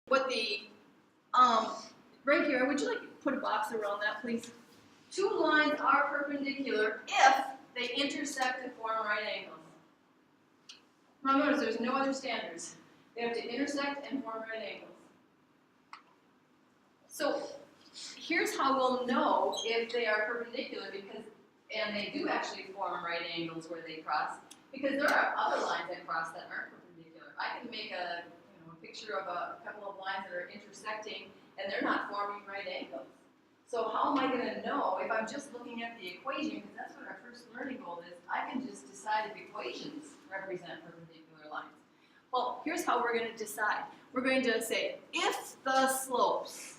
what the, right here, would you like to put a box around that, please? Two lines are perpendicular if they intersect and form right angles. Now notice there's no other standards. They have to intersect and form right angles. So here's how we'll know if they are perpendicular, because, and they do actually form right angles where they cross, because there are other lines that cross that aren't perpendicular. I can make a picture of a couple of lines that are intersecting and they're not forming right angles. So how am I going to know if I'm just looking at the equation, because that's what our first learning goal is. I can just decide if equations represent perpendicular lines. Well, here's how we're going to decide. We're going to say if the slopes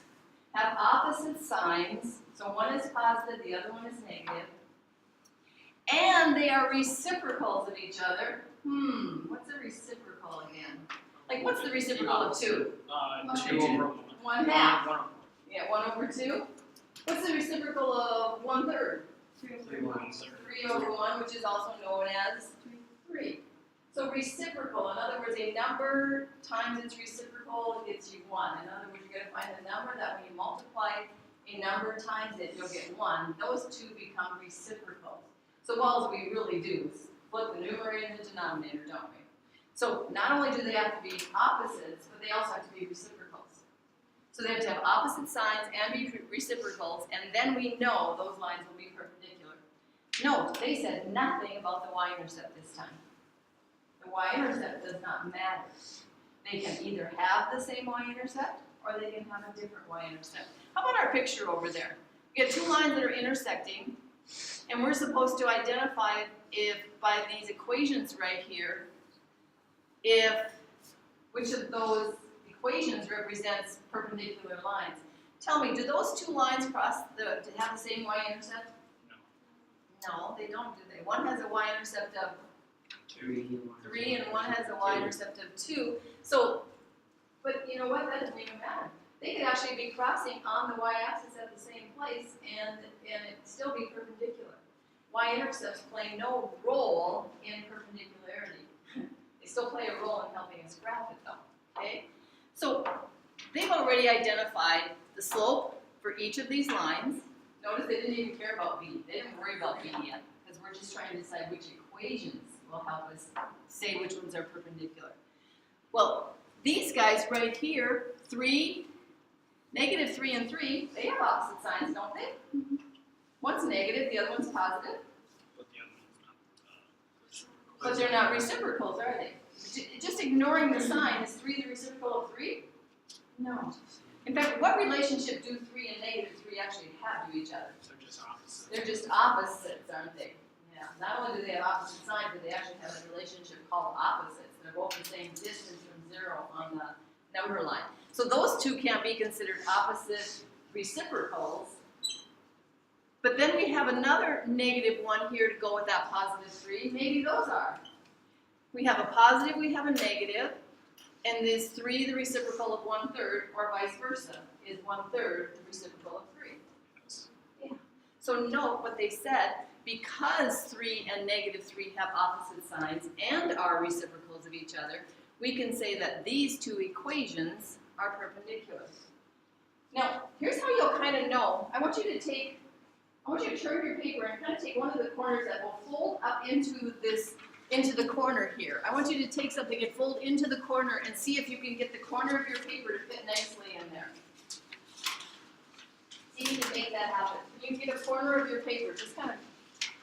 have opposite signs, so one is positive, the other one is negative, and they are reciprocals of each other. What's a reciprocal again? Like, what's the reciprocal of 2? 2 over 1. 1/2. Yeah, 1 over 2. What's the reciprocal of 1/3? 3 over 1, which is also known as 3. So reciprocal, in other words, a number times its reciprocal gets you 1. In other words, you're going to find the number that when you multiply a number times it, you'll get 1. Those two become reciprocals. So all we really do is flip the numerator and the denominator, don't we? So not only do they have to be opposites, but they also have to be reciprocals. So they have to have opposite signs and be reciprocals, and then we know those lines will be perpendicular. Note, they said nothing about the y-intercept this time. The y-intercept does not matter. They can either have the same y-intercept, or they can have a different y-intercept. How about our picture over there? We have two lines that are intersecting, and we're supposed to identify if by these equations right here, which of those equations represents perpendicular lines. Tell me, do those two lines cross to have the same y-intercept? No, they don't, do they? One has a y-intercept of 3 and one has a y-intercept of 2. So, but you know what? That doesn't even matter. They could actually be crossing on the y-axis at the same place and it still be perpendicular. Y-intercepts play no role in perpendicularity. They still play a role in helping us graph it though, okay? So they've already identified the slope for each of these lines. Notice they didn't even care about B. They didn't worry about B yet, because we're just trying to decide which equations will help us say which ones are perpendicular. Well, these guys right here, -3 and 3, they have opposite signs, don't they? One's negative, the other one's positive. But they're not reciprocals, are they? Just ignoring the sign, is 3 the reciprocal of 3? No. In fact, what relationship do 3 and -3 actually have to each other? They're just opposites. They're just opposites, aren't they? Yeah. Not only do they have opposite signs, but they actually have a relationship called opposites. They're both the same distance from 0 on the number line. So those two can't be considered opposite reciprocals. But then we have another -1 here to go with that +3. Maybe those are. We have a positive, we have a negative, and is 3 the reciprocal of 1/3, or vice versa? Is 1/3 the reciprocal of 3? Yes. Yeah. So note what they said, because 3 and -3 have opposite signs and are reciprocals of each other, we can say that these two equations are perpendicular. Now, here's how you'll kind of know. I want you to turn your paper and kind of take one of the corners that will fold up into the corner here. I want you to take something and fold into the corner and see if you can get the corner of your paper to fit nicely in there. See if you can make that happen. You can get a corner of your paper, just kind of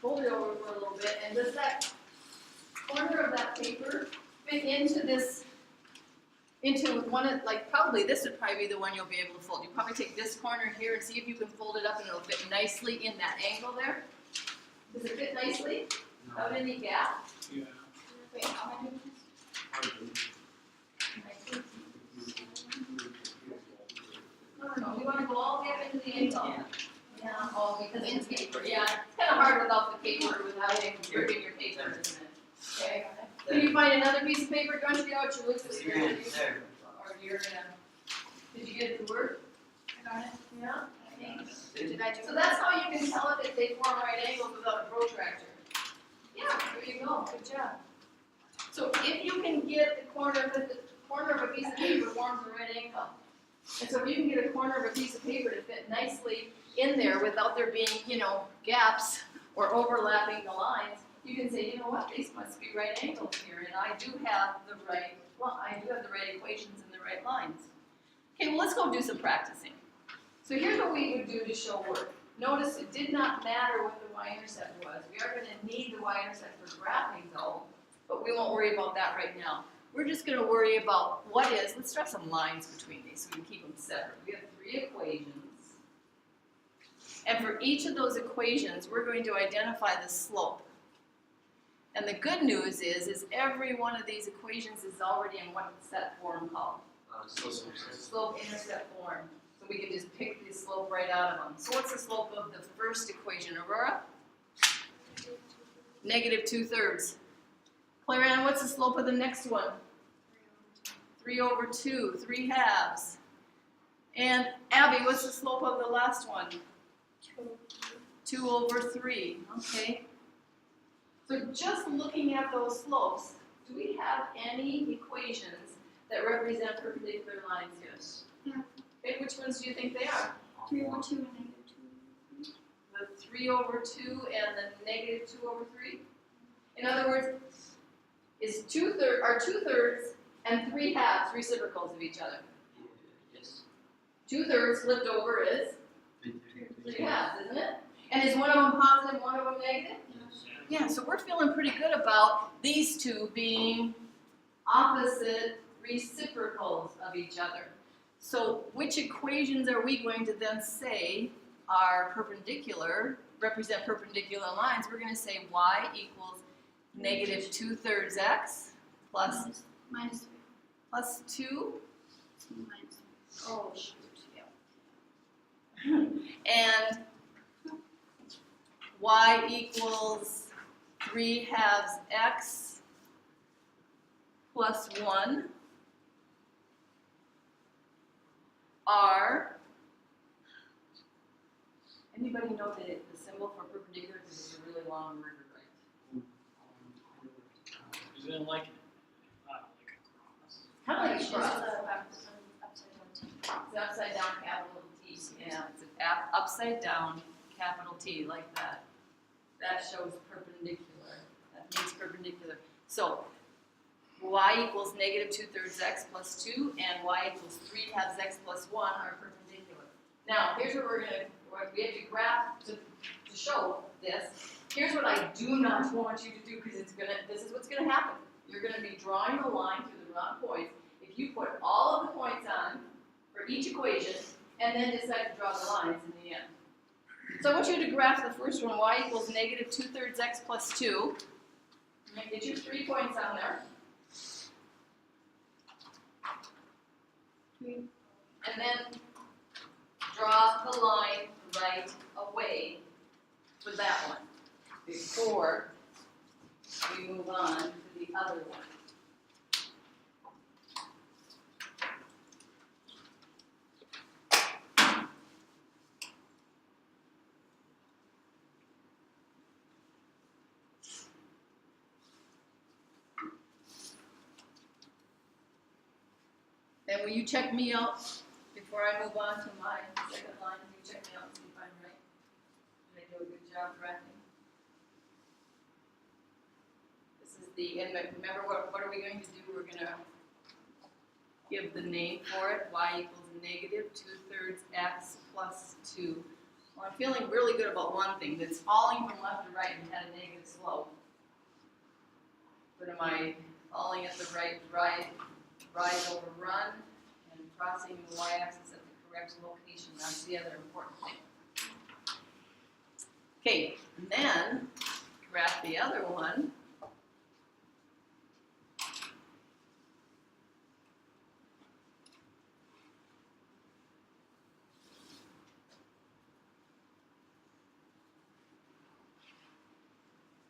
fold it over for a little bit, and does that corner of that paper fit into one of, like, probably this would probably be the one you'll be able to fold. You probably take this corner here and see if you can fold it up and it'll fit nicely in that angle there. Does it fit nicely? Without any gap? Yeah. Wait, how many? No, we want to go all the way up into the angle. Yeah, oh, because it's paper, yeah. It's kind of hard without the paper, without gripping your paper, isn't it? Okay. Can you find another piece of paper? Don't you get out your loose paper? Or you're gonna, did you get it to work? I got it. Yeah? Thanks. So that's how you can tell if they form right angles without a protractor. Yeah, there you go. Good job. So if you can get the corner corner of a piece of paper forms a right angle. And so if you can get a corner of a piece of paper to fit nicely in there without there being, gaps or overlapping the lines, you can say, you know what, these must be right angles here, and I do have the right equations and the right lines. Okay, well, let's go do some practicing. So here's what we would do to show work. Notice it did not matter what the y-intercept was. We are going to need the y-intercept for graphing though, but we won't worry about that right now. We're just going to worry about let's draw some lines between these so we can keep them separate. We have 3 equations. And for each of those equations, we're going to identify the slope. And the good news is every one of these equations is already in what's that form called? Slope-intercept form. So we can just pick the slope right out of them. So what's the slope of the first equation, Aurora? -2/3. Clarion, what's the slope of the next one? 3/2, 3/2. And Abby, what's the slope of the last one? 2/3. Okay. So just looking at those slopes, do we have any equations that represent perpendicular lines here? Yeah. Okay, which ones do you think they are? 3/2 and -2. The 3/2 and the -2/3? In other words, is 2/3 and 3/2 reciprocals of each other? Yes. 2/3 flipped over is 3/2, isn't it? And is one of them positive, one of them negative? Yeah, so we're feeling pretty good about these two being opposite reciprocals of each other. So which equations are we going to then say are perpendicular, represent perpendicular lines? We're going to say y equals -2/3 x plus -3. plus 2. -3. Oh, shoot, yeah. And y equals 3/2 x plus 1 are, anybody know the symbol for perpendicular because it's a really long word to write? Is it like a cross? Kind of like a It's cross. just upside down T. It's an upside down capital T. Yeah, it's an upside down capital T like that. That shows perpendicular. That means perpendicular. So y equals -2/3 x plus 2 and y equals 3/2 x plus 1 are perpendicular. Now, here's what we have to graph to show this. Here's what I do not want you to do because this is what's gonna happen. You're gonna be drawing the line through the wrong points. If you put all of the points on for each equation and then decide to draw the lines in the end. So I want you to graph the first one, y equals -2/3 x plus 2. And get your 3 points on there. And then draw the line right away for that one before we move on to the other one. Then will you check me out before I move on to my second line? You check me out and see if I'm right. Did I do a good job drafting? This is and remember what are we going to do? We're going to give the name for it. Y equals -2/3 x plus 2. Well, I'm feeling really good about one thing. That's falling from left to right and had a negative slope. But am I falling at the right rise over run and crossing the y-axis at the correct location? That's the other important thing. Okay, and then graph the other one.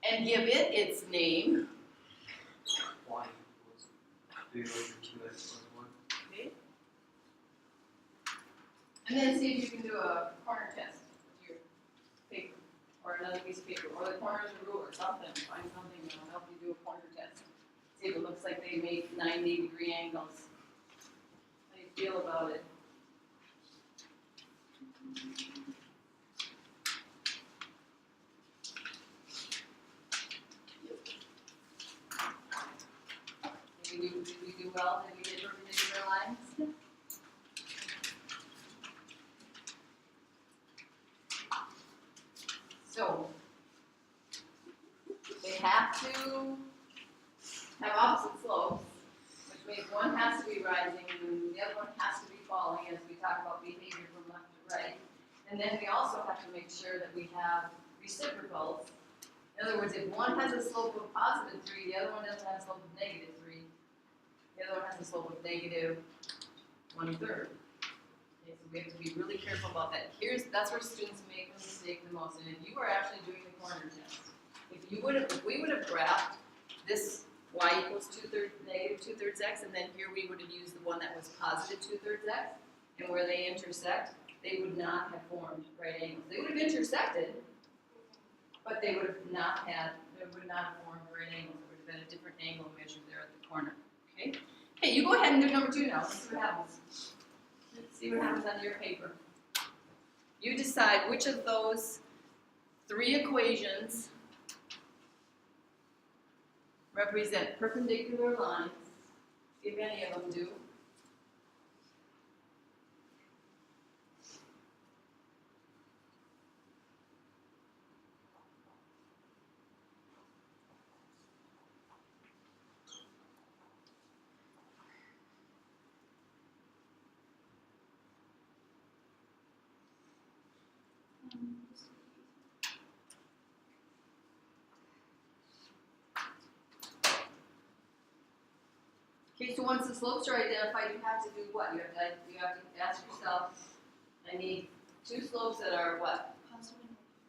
And give it its name. Y equals 3/2 x plus 1. Okay. And then see if you can do a corner test with your paper, or another piece of paper, or the corner of the ruler, something. Find something that'll help you do a corner test. See if it looks like they make 90-degree angles. you feel about it? Did we do well? Did we hit perpendicular lines? So, they have to have opposite slopes, which means one has to be rising and the other one has to be falling as we talk about behavior from left to right. And then we also have to make sure that we have reciprocals. In other words, if one has a slope of positive 3, the other one doesn't have a slope of negative 3. The other one has a slope of negative 1/3. Okay, so we have to be really careful about that. That's where students make the mistake the most. And if you are actually doing the corner test, if we would have graphed this y equals negative 2/3 x, and then here we would have used the one that was positive 2/3 x, and where they intersect, they would not have formed right angles. They would have intersected, but they would not have formed right angles. There would have been a different angle measured there at the corner. Okay? Okay, you go ahead and do number 2 now. Let's see what happens. Let's see what happens on your paper. You decide which of those 3 equations represent perpendicular lines, if any of them do. Okay, so once the slopes are identified, you have to do what? You have to ask yourself, I need 2 slopes that are what? Positive.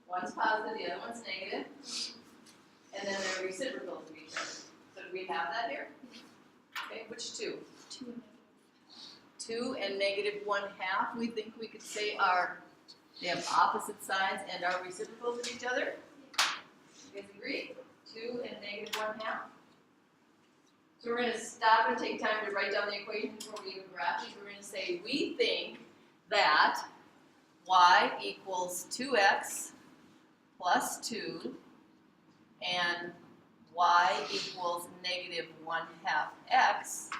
One's positive, the other one's negative. And then they're reciprocals of each other. So do we have that here? Okay, which 2? 2 and 2 and negative 1/2, we think we could say they have opposite sides and are reciprocals of each other. You guys agree? 2 and negative 1/2. So we're going to stop and take time to write down the equation before we even graph these. We're going to say we think that y equals 2x plus 2 and y equals negative 1/2 x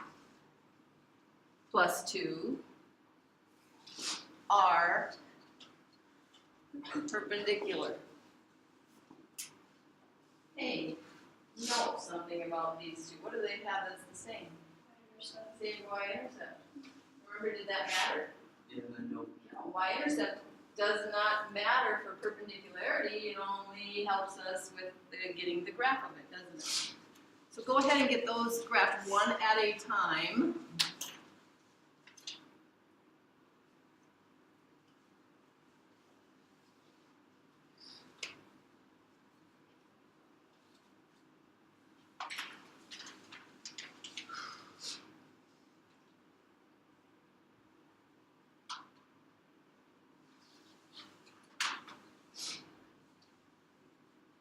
plus 2 are perpendicular. Hey, know something about these 2. What do they have that's the same? Same y-intercept. Remember, did that matter? Yeah, no. No, y-intercept does not matter for perpendicularity. It only helps us with getting the graph of it, doesn't it? So go ahead and get those graphed one at a time.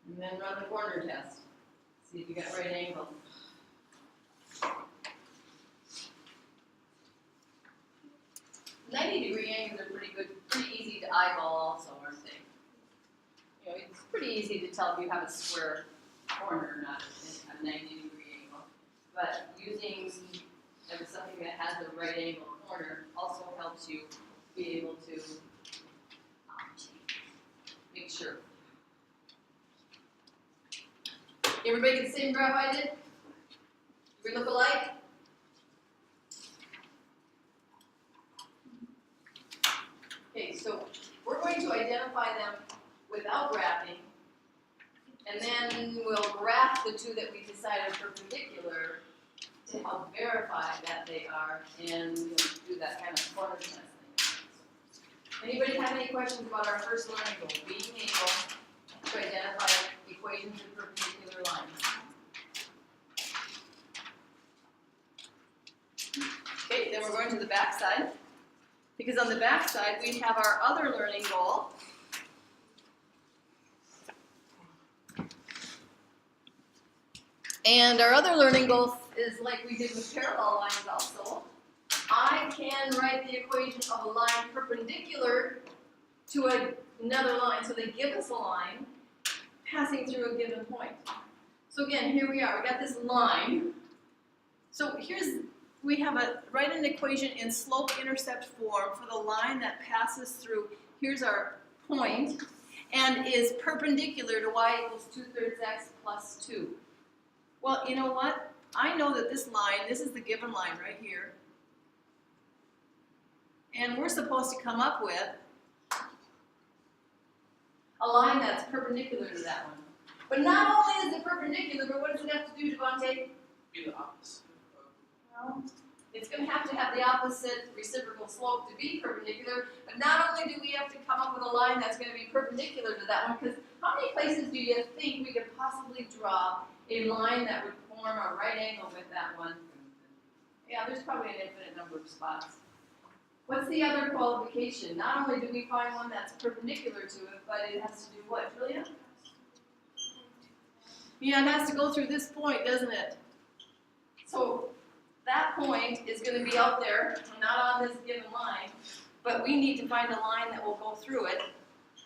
And then run the corner test. See if you got right angle. "90-degree angles are pretty good, pretty easy to eyeball also, aren't they? You know, it's pretty easy to tell if you have a square corner or not, a 90-degree angle. But using something that has a right angle corner also helps you be able to make sure. Everybody get the same graph I did? Do we look alike? Okay, so we're going to identify them without graphing, and then we'll graph the 2 that we decide are perpendicular to help verify that they are, and do that kind of corner test thing. Anybody have any questions about our first learning goal, being able to identify equations of perpendicular lines? Okay, then we're going to the back side, because on the back side we have our other learning goal. And our other learning goal is like we did with parallel lines also. I can write the equation of a line perpendicular to another line. So they give us a line passing through a given point. So again, here we are. We got this line. So we have write an equation in slope-intercept form for the line that passes through. Here's our point and is perpendicular to y equals 2/3 x plus 2. Well, you know what? I know that this line, this is the given line right here. And we're supposed to come up with a line that's perpendicular to that one. But not only is it perpendicular, but what does it have to do, Devontae? Be the opposite. Well, it's going to have the opposite reciprocal slope to be perpendicular. But not only do we have to come up with a line that's going to be perpendicular to that one, because how many places do you think we could possibly draw a line that would form a right angle with that one? Yeah, there's probably an infinite number of spots. What's the other qualification? Not only do we find one that's perpendicular to it, but it has to do what, Julia? Yeah, it has to go through this point, doesn't it? So that point is going to be out there, not on this given line, but we need to find a line that will go through it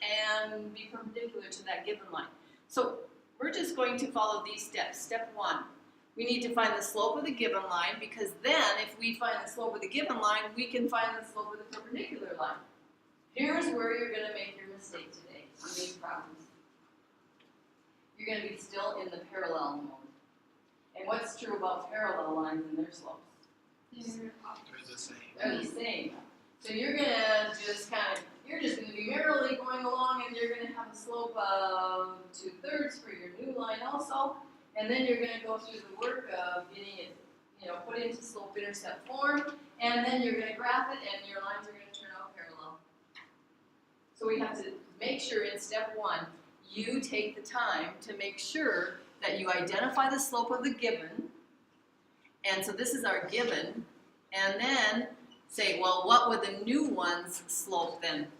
and be perpendicular to that given line. So we're just going to follow these steps. Step 1, we need to find the slope of the given line, because then if we find the slope of the given line, we can find the slope of the perpendicular line. Here's where you're going to make your mistake today on these problems. You're going to be still in the parallel mode. And what's true about parallel lines and their slopes? They're the same. They're the same. So you're going to just you're just going to be merrily going along, and you're going to have a slope of 2/3 for your new line also. And then you're going to go through the work of getting it, put into slope-intercept form, and then you're going to graph it, and your lines are going to turn out parallel. So we have to make sure in step 1, you take the time to make sure that you identify the slope of the given. And so this is our given. And then say, well, what would the new one's slope then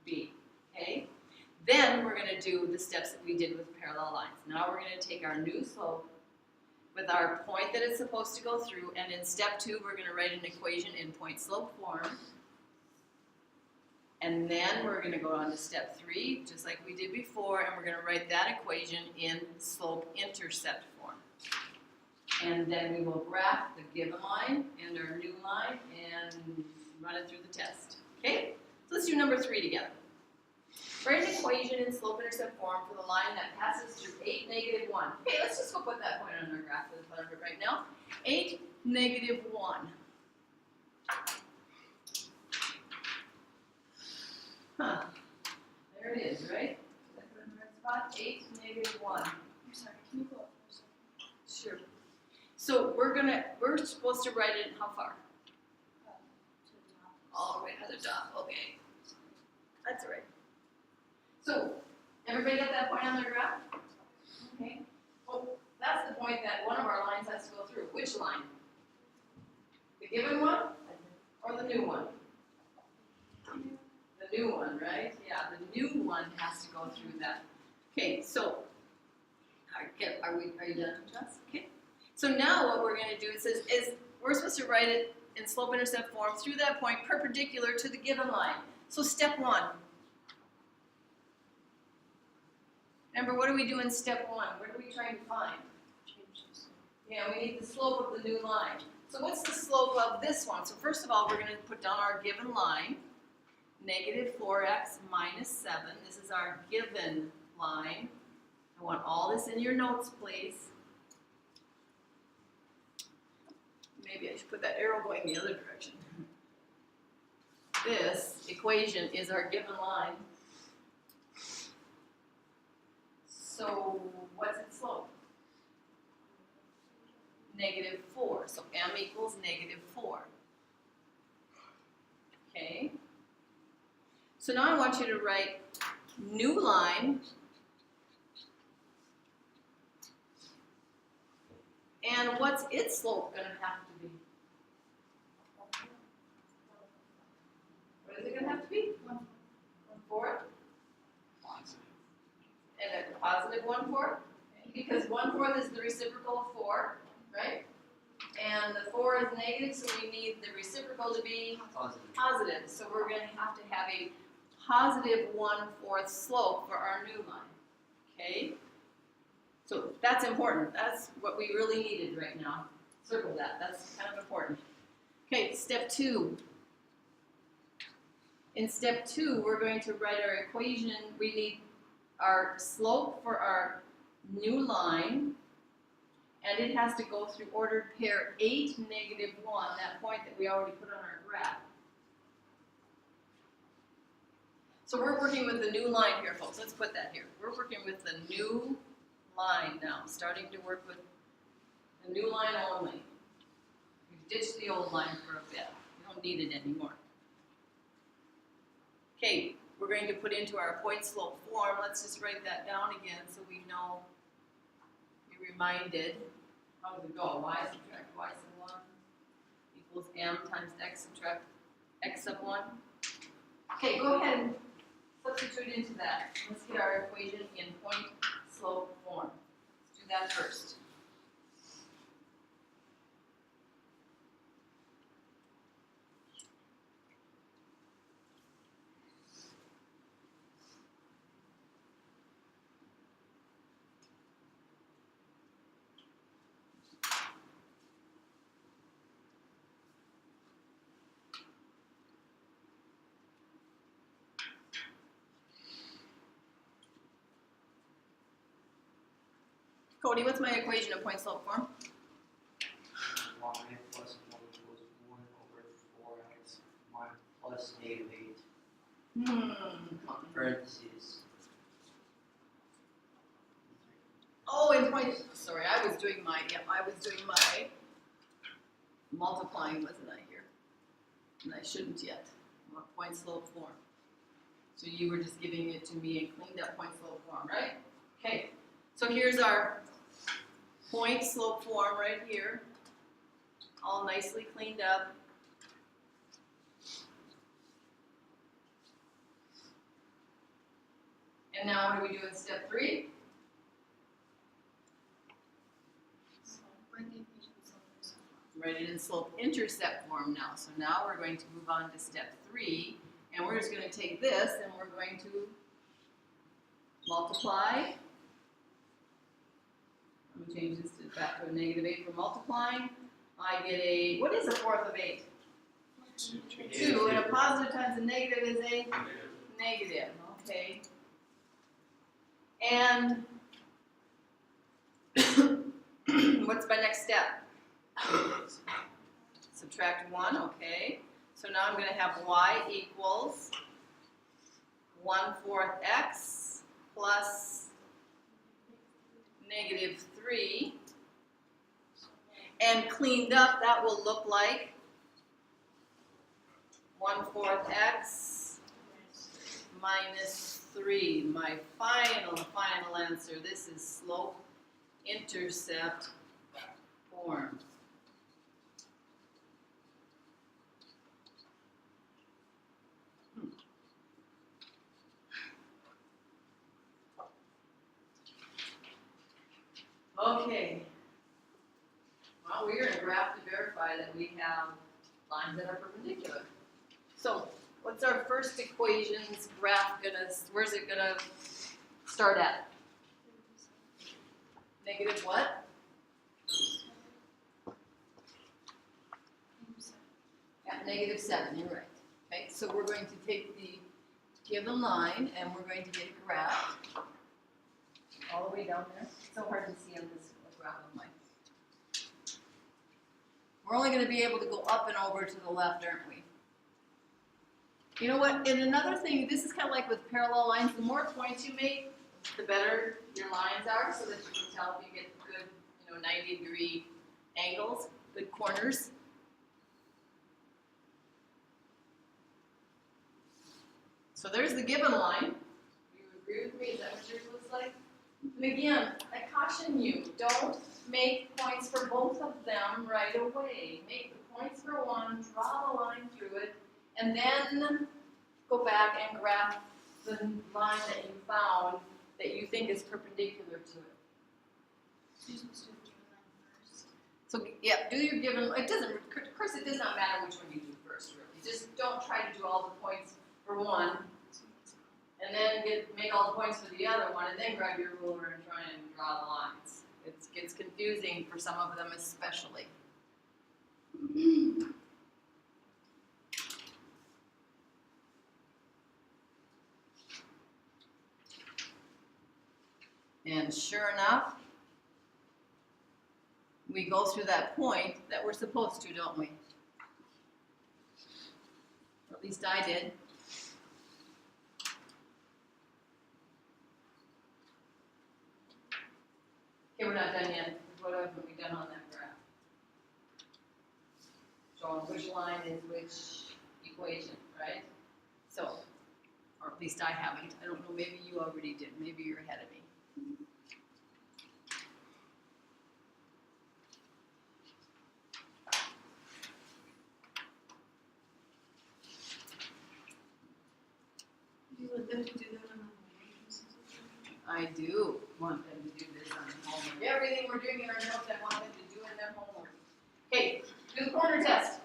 be? Okay? Then we're going to do the steps that we did with parallel lines. Now we're going to take our new slope with our point that it's supposed to go through, and in step 2 we're going to write an equation in point slope form. And then we're going to go on to step 3, just like we did before, and we're going to write that equation in slope-intercept form. And then we will graph the given line and our new line and run it through the test. Okay? So let's do number 3 together. Write an equation in slope-intercept form for the line that passes through 8, -1. Okay, let's just go put that point on our graph for the fun of it right now. 8, -1. Huh. There it is, right? Did I put it in the right spot? 8, -1. I'm sorry, can you go up for a second? Sure. So we're supposed to write it in how far? To the top. All the way to the top. Okay. That's all right. So everybody got that point on their graph? Okay. Well, that's the point that one of our lines has to go through. Which line? The given one or the new one? The new one, right? Yeah, the new one has to go through that. Okay, so are you done, Jess? Okay. So now what we're going to do is we're supposed to write it in slope-intercept form through that point perpendicular to the given line. So step 1. Remember, what do we do in step 1? What are we trying to find? Yeah, we need the slope of the new line. So what's the slope of this one? So first of all, we're going to put down our given line. -4x - 7. This is our given line. I want all this in your notes, please. Maybe I should put that arrow going the other direction. This equation is our given line. So what's its slope? -4. So m equals -4. Okay. So now I want you to write new line and what's its slope going to have to be? What is it going to have to be? 1/4? And a positive 1/4? Because 1/4 is the reciprocal of 4, right? and the 4 is negative, so we need the reciprocal to be positive. So we're going to have a positive 1/4 slope for our new line. Okay? So that's important. That's what we really needed right now. Circle that. That's kind of important. Okay, step 2. In step 2, we're going to write our equation. We need our slope for our new line, and it has to go through ordered pair 8, -1, that point that we already put on our graph. So we're working with the new line here, folks. Let's put that here. We're working with the new line now, starting to work with the new line only. We've ditched the old line for a bit. We don't need it anymore. Okay, we're going to put into our point slope form. Let's just write that down again so we know, be reminded. How does it go? Y subtract y sub 1 equals m times x subtract x sub 1. Okay, go ahead and substitute into that. Let's get our equation in point slope form. Let's do that first. Cody, what's my equation of point slope form? Y plus 1 equals 1 over 4x, 1 plus -8, parentheses. Oh, in point, sorry, I was doing my multiplying, wasn't I here? And I shouldn't yet. Point slope form. So you were just giving it to me in cleaned up point slope form, right? Okay, so here's our point slope form right here, all nicely cleaned up. And now what do we do in step 3? Write the equation in slope-intercept form. Write it in slope-intercept form now. So now we're going to move on to step 3, and we're just going to take this and we're going to multiply. I'm going to change this back to a -8 for multiplying. I get a, what is a 4th of 8? 2, and a positive times a negative is a negative, okay. And what's my next step? Subtract 1, okay. So now I'm going to have y equals 1/4 x plus -3. And cleaned up, that will look like 1/4 x minus 3. My final answer. This is slope-intercept form. Okay. Well, we're going to graph to verify that we have lines that are perpendicular. So, what's our first equation's graph gonna, where's it gonna start at? Negative what? At -7, you're right. Okay, so we're going to take the given line and we're going to get a graph all the way down there. It's so hard to see on this graph of mine. We're only going to be able to go up and over to the left, aren't we? You know what? And another thing, this is kind of like with parallel lines. The more points you make, the better your lines are, so that you can tell if you get good, 90-degree angles, good corners. So there's the given line. You agree with me? Is that what yours looks like? And again, I caution you, don't make points for both of them right away. Make the points for one, draw the line through it, and then go back and graph the line that you found that you think is perpendicular to it. So you're supposed to do the given line first. So, yeah, do your given, it doesn't, of course, it does not matter which one you do first, really. Just don't try to do all the points for one, and then make all the points for the other one, and then grab your ruler and try and draw the lines. It gets confusing for some of them especially. And sure enough, we go through that point that we're supposed to, don't we? Or at least I did. Okay, we're not done yet. What have we done on that graph? Showing which line is which equation, right? So, or at least I haven't. I don't know, maybe you already did. Maybe you're ahead of me. You want them to do that on the homework? I do want them to do this on their homework. Everything we're doing in our notes, I want them to do in their homework. Okay, do the corner test.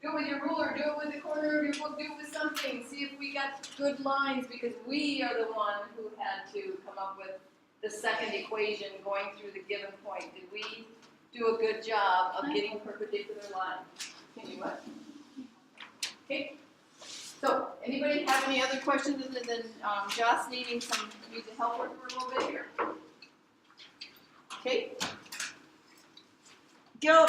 Do it with your ruler, do it with the corner of your book, do it with something. See if we got good lines, because we are the one who had to come up with the second equation going through the given point. Did we do a good job of getting perpendicular lines? Can you what? Okay. So, anybody have any other questions other than Joss needing need to help her for a little bit here? Okay. Go.